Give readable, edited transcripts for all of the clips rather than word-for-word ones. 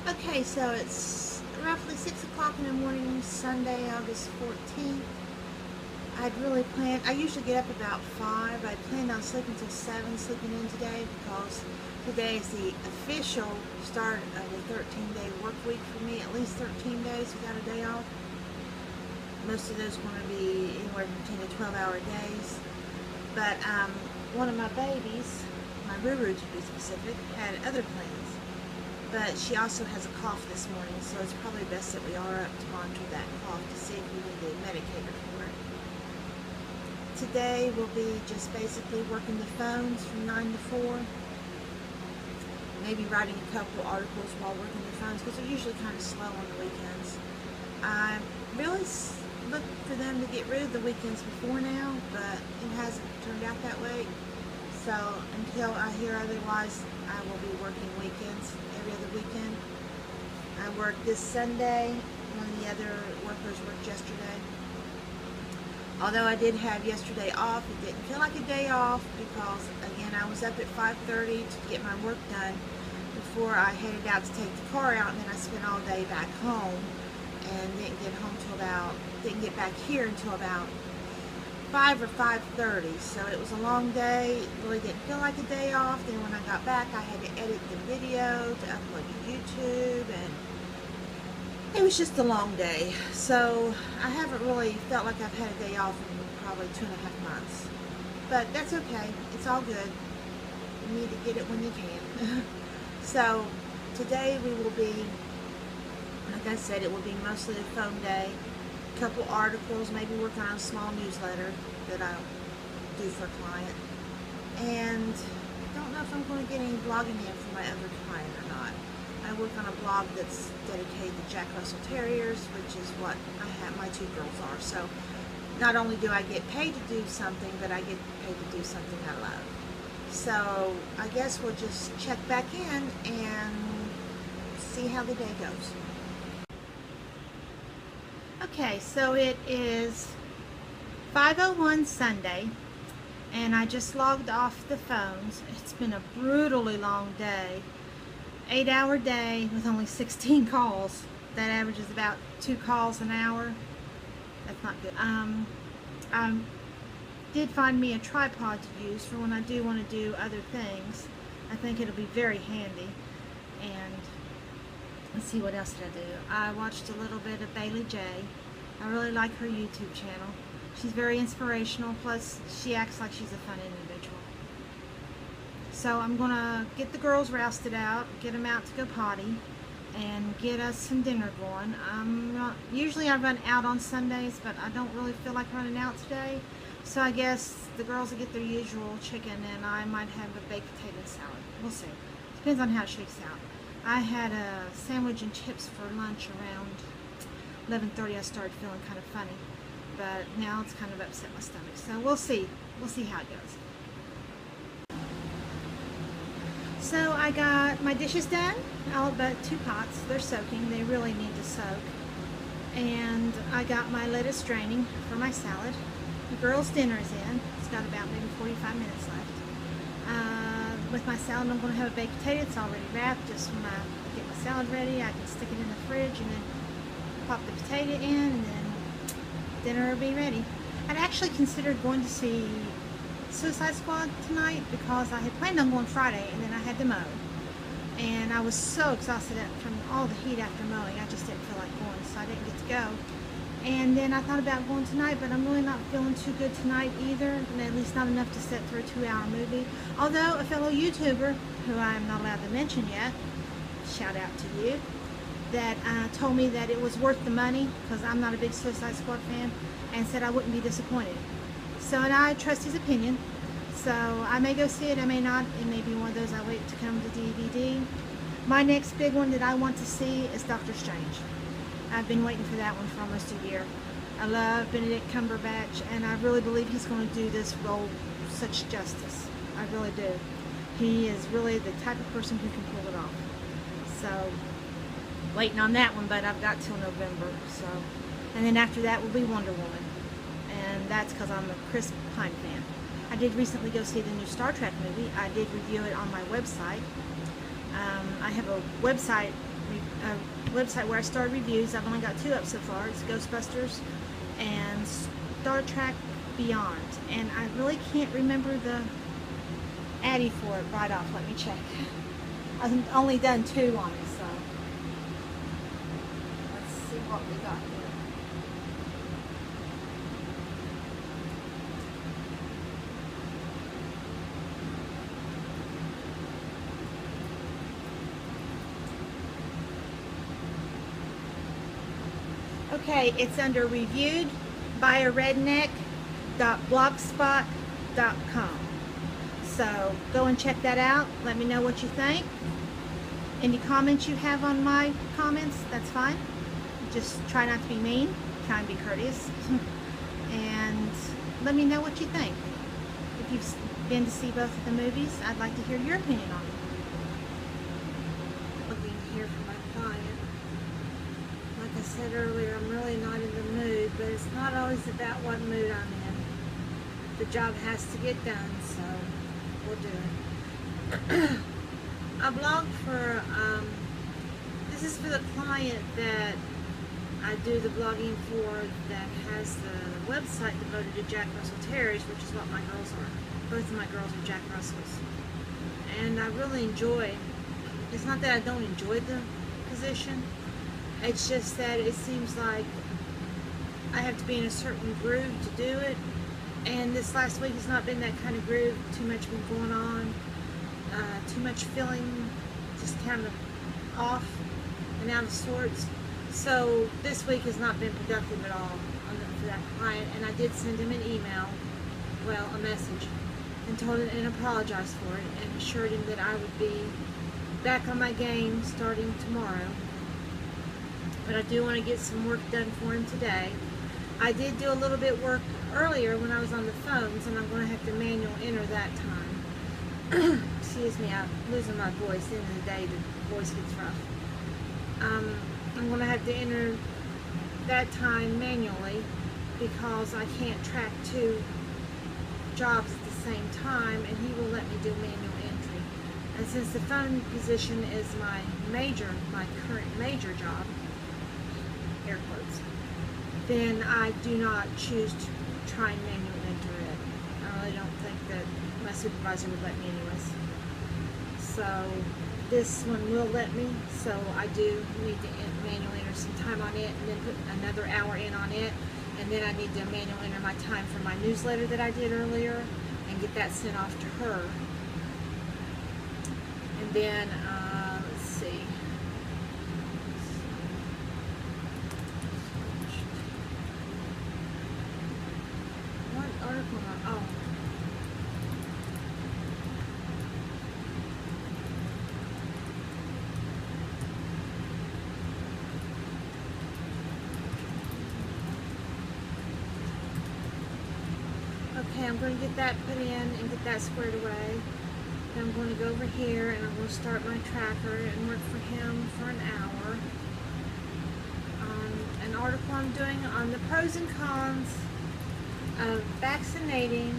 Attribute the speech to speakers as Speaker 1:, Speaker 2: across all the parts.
Speaker 1: Okay, so it's roughly 6 o'clock in the morning, Sunday, August 14th. I'd really planned, I usually get up about 5. I planned on sleeping till 7, sleeping in today because today is the official start of a 13-day work week for me, at least 13 days without a day off. Most of those are going to be anywhere from 10 to 12-hour days. But one of my babies, my Ruru to be specific, had other plans. But she also has a cough this morning, so it's probably best that we are up to monitor that cough to see if we need to medicate her for it. Today will be just basically working the phones from 9 to 4. Maybe writing a couple articles while working the phones because they're usually kind of slow on the weekends. I really look for them to get rid of the weekends before now, but it hasn't turned out that way. So until I hear otherwise, I will be working weekends, every other weekend. I worked this Sunday. One of the other workers worked yesterday. Although I did have yesterday off, it didn't feel like a day off because, again, I was up at 5:30 to get my work done before I headed out to take the car out, and then I spent all day back home and didn't get back here until about 5 or 5:30, so it was a long day. It really didn't feel like a day off. Then when I got back, I had to edit the video to upload to YouTube, and it was just a long day. So I haven't really felt like I've had a day off in probably 2.5 months. But that's okay. It's all good. You need to get it when you can. So today we will be, like I said, it will be mostly a phone day. Couple articles, maybe working on a small newsletter that I'll do for a client. And I don't know if I'm going to get any blogging in for my other client or not. I work on a blog that's dedicated to Jack Russell Terriers, which is what my 2 girls are. So not only do I get paid to do something, but I get paid to do something I love. So I guess we'll just check back in and see how the day goes. Okay, so it is 5:01 Sunday, and I just logged off the phones. It's been a brutally long day. 8-hour day with only 16 calls. That averages about 2 calls an hour. That's not good. I did find me a tripod to use for when I do want to do other things. I think it'll be very handy. And let's see, what else did I do? I watched a little bit of Bailey J. I really like her YouTube channel. She's very inspirational, plus she acts like she's a fun individual. So I'm going to get the girls rousted out, get them out to go potty, and get us some dinner going. Usually I run out on Sundays, but I don't really feel like running out today. So I guess the girls will get their usual chicken, and I might have a baked potato salad. We'll see. Depends on how it shakes out. I had a sandwich and chips for lunch around 11:30. I started feeling kind of funny, but now it's kind of upset my stomach. So we'll see. We'll see how it goes. So I got my dishes done, all but 2 pots. They're soaking. They really need to soak. And I got my lettuce draining for my salad. The girls' dinner is in. It's got about maybe 45 minutes left. With my salad, I'm going to have a baked potato. It's already wrapped. Just when I get my salad ready, I can stick it in the fridge and then pop the potato in, and then dinner will be ready. I'd actually considered going to see Suicide Squad tonight because I had planned on going Friday, and then I had to mow. And I was so exhausted from all the heat after mowing, I just didn't feel like going, so I didn't get to go. And then I thought about going tonight, but I'm really not feeling too good tonight either, and at least not enough to sit through a 2-hour movie. Although a fellow YouTuber, who I am not allowed to mention yet, shout out to you, that told me that it was worth the money because I'm not a big Suicide Squad fan, and said I wouldn't be disappointed. So, and I trust his opinion. So I may go see it, I may not. It may be one of those I wait to come to DVD. My next big one that I want to see is Doctor Strange. I've been waiting for that one for almost a year. I love Benedict Cumberbatch, and I really believe he's going to do this role such justice. I really do. He is really the type of person who can pull it off. So, waiting on that one, but I've got till November. So, and then after that will be Wonder Woman, and that's because I'm a Chris Pine fan. I did recently go see the new Star Trek movie. I did review it on my website. I have a website website where I started reviews. I've only got 2 up so far. It's Ghostbusters and Star Trek Beyond. And I really can't remember the Addy for it right off. Let me check. I've only done 2 on it, so let's see what we got here. Okay, it's under reviewed by a redneck.blogspot.com. So go and check that out. Let me know what you think. Any comments you have on my comments, that's fine. Just try not to be mean. Try and be courteous. And let me know what you think. If you've been to see both of the movies, I'd like to hear your opinion on it. Looking here for my client. Like I said earlier, I'm really not in the mood, but it's not always about what mood I'm in. The job has to get done, so we'll do it. I blogged for, this is for the client that I do the blogging for that has the website devoted to Jack Russell Terriers, which is what my girls are. Both of my girls are Jack Russells. And I really enjoy, it's not that I don't enjoy the position, it's just that it seems like I have to be in a certain groove to do it. And this last week has not been that kind of groove. Too much been going on. Too much feeling just kind of off and out of sorts. So this week has not been productive at all for that client. And I did send him an email, well, a message, and told him and apologized for it and assured him that I would be back on my game starting tomorrow. But I do want to get some work done for him today. I did do a little bit work earlier when I was on the phones, and I'm going to have to manual enter that time. Excuse me, I'm losing my voice. At the end of the day, the voice gets rough. I'm going to have to enter that time manually because I can't track 2 jobs at the same time, and he will let me do manual entry. And since the phone position is my current major job, air quotes, then I do not choose to try and manual enter it. I really don't think that my supervisor would let me anyways. So this one will let me, so I do need to manually enter some time on it and then put another hour in on it, and then I need to manually enter my time for my newsletter that I did earlier and get that sent off to her. And then, let's see. Article, oh. Okay, I'm going to get that put in and get that squared away. Then I'm going to go over here and I'm going to start my tracker and work for him for an hour on an article I'm doing on the pros and cons of vaccinating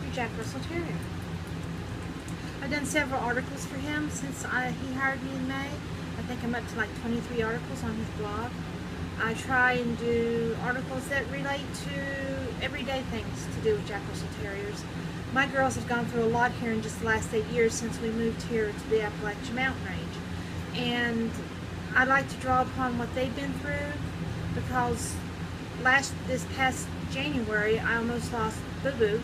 Speaker 1: your Jack Russell Terrier. I've done several articles for him since he hired me in May. I think I'm up to like 23 articles on his blog. I try and do articles that relate to everyday things to do with Jack Russell Terriers. My girls have gone through a lot here in just the last 8 years since we moved here to the Appalachian Mountain Range. And I like to draw upon what they've been through because this past January, I almost lost Boo Boo.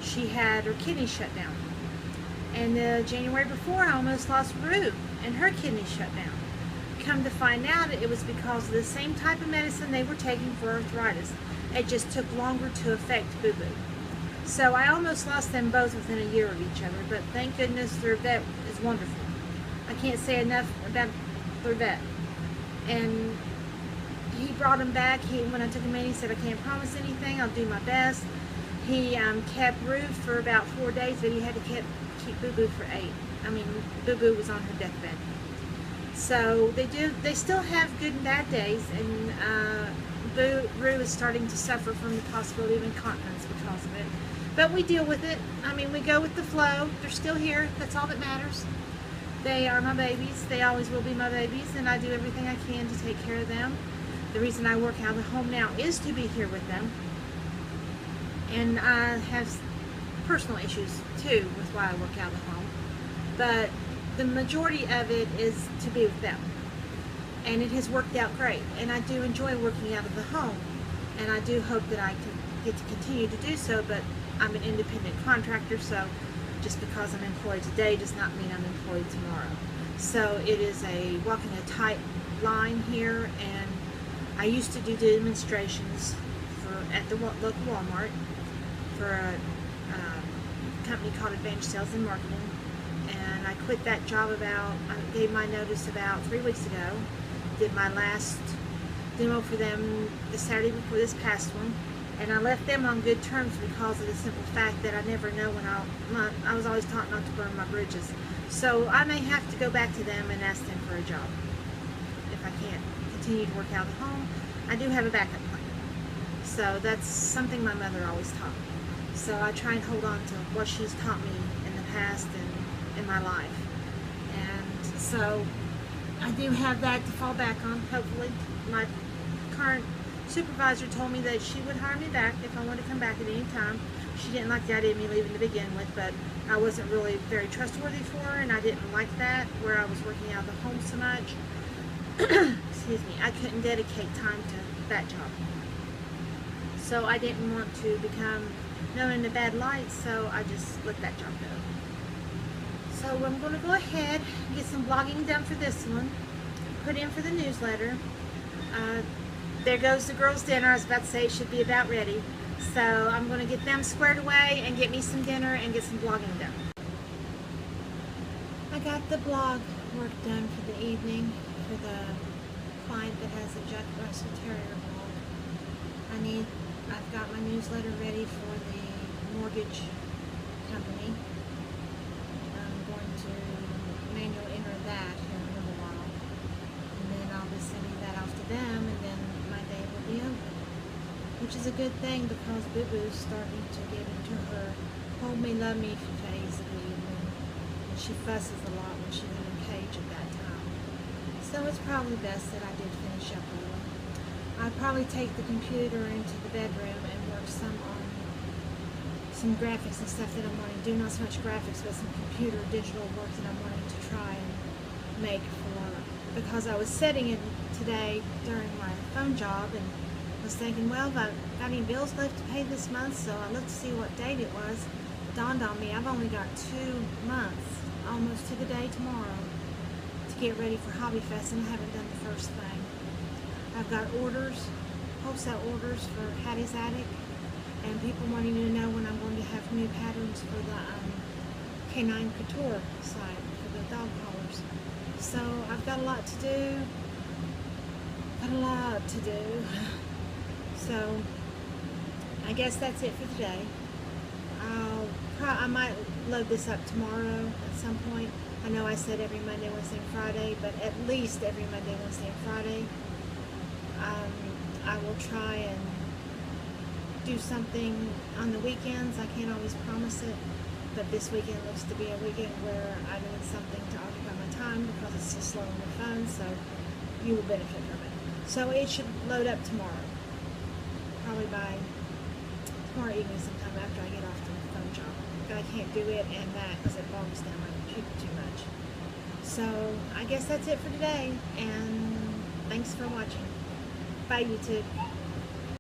Speaker 1: She had her kidney shut down. And the January before, I almost lost Rue, and her kidney shut down. Come to find out, it was because of the same type of medicine they were taking for arthritis. It just took longer to affect Boo Boo. So I almost lost them both within a year of each other, but thank goodness their vet is wonderful. I can't say enough about their vet. And he brought him back. When I took him in, he said, I can't promise anything, I'll do my best. He kept Rue for about 4 days, but he had to keep Boo Boo for 8. I mean, Boo Boo was on her deathbed. So they still have good and bad days, and Rue is starting to suffer from the possibility of incontinence because of it. But we deal with it. I mean, we go with the flow. They're still here. That's all that matters. They are my babies. They always will be my babies, and I do everything I can to take care of them. The reason I work out of the home now is to be here with them. And I have personal issues too with why I work out of the home. But the majority of it is to be with them. And it has worked out great. And I do enjoy working out of the home. And I do hope that I can get to continue to do so, but I'm an independent contractor, so just because I'm employed today does not mean I'm employed tomorrow. So it is walking a tight line here, and I used to do demonstrations at the local Walmart for a company called Advanced Sales and Marketing, and I quit that job I gave my notice about 3 weeks ago, did my last demo for them the Saturday before this past one, and I left them on good terms because of the simple fact that I never know when I was always taught not to burn my bridges. So I may have to go back to them and ask them for a job if I can't continue to work out of the home. I do have a backup plan. So that's something my mother always taught me. So I try and hold on to what she's taught me in the past and in my life. And so I do have that to fall back on, hopefully. My current supervisor told me that she would hire me back if I wanted to come back at any time. She didn't like the idea of me leaving to begin with, but I wasn't really very trustworthy for her, and I didn't like that, where I was working out of the home so much. Excuse me, I couldn't dedicate time to that job. So I didn't want to become known in a bad light, so I just let that job go. So I'm going to go ahead and get some blogging done for this one, put in for the newsletter. There goes the girls' dinner. I was about to say it should be about ready. So I'm going to get them squared away and get me some dinner and get some blogging done. I got the blog work done for the evening for the client that has a Jack Russell Terrier blog. I've got my newsletter ready for the mortgage company. I'm going to manually enter that here in a little while. And then I'll be sending that off to them, and then my day will be over. Which is a good thing because Boo Boo's starting to get into her hold me, love me phase of the evening. And she fusses a lot when she's in a cage at that time. So it's probably best that I did finish up early. I'd probably take the computer into the bedroom and work some on some graphics and stuff that I'm wanting to do. Not so much graphics, but some computer digital work that I'm wanting to try and make because I was setting it today during my phone job and was thinking, well, if I've got any bills left to pay this month, so I looked to see what date it was. It dawned on me I've only got 2 months, almost to the day tomorrow, to get ready for Hobby Fest, and I haven't done the first thing. I've got orders, wholesale orders for Hatties Attic, and people wanting to know when I'm going to have new patterns for the Canine Couture site for the dog collars. So I've got a lot to do. So I guess that's it for today. I might load this up tomorrow at some point. I know I said every Monday, Wednesday, and Friday, but at least every Monday, Wednesday, and Friday. I will try and do something on the weekends. I can't always promise it, but this weekend looks to be a weekend where I need something to occupy my time because it's so slow on the phone, so you will benefit from it. So it should load up tomorrow, probably by tomorrow evening sometime after I get off the phone job. But I can't do it and that because it bogs down my computer too much. So I guess that's it for today, and thanks for watching. Bye, YouTube.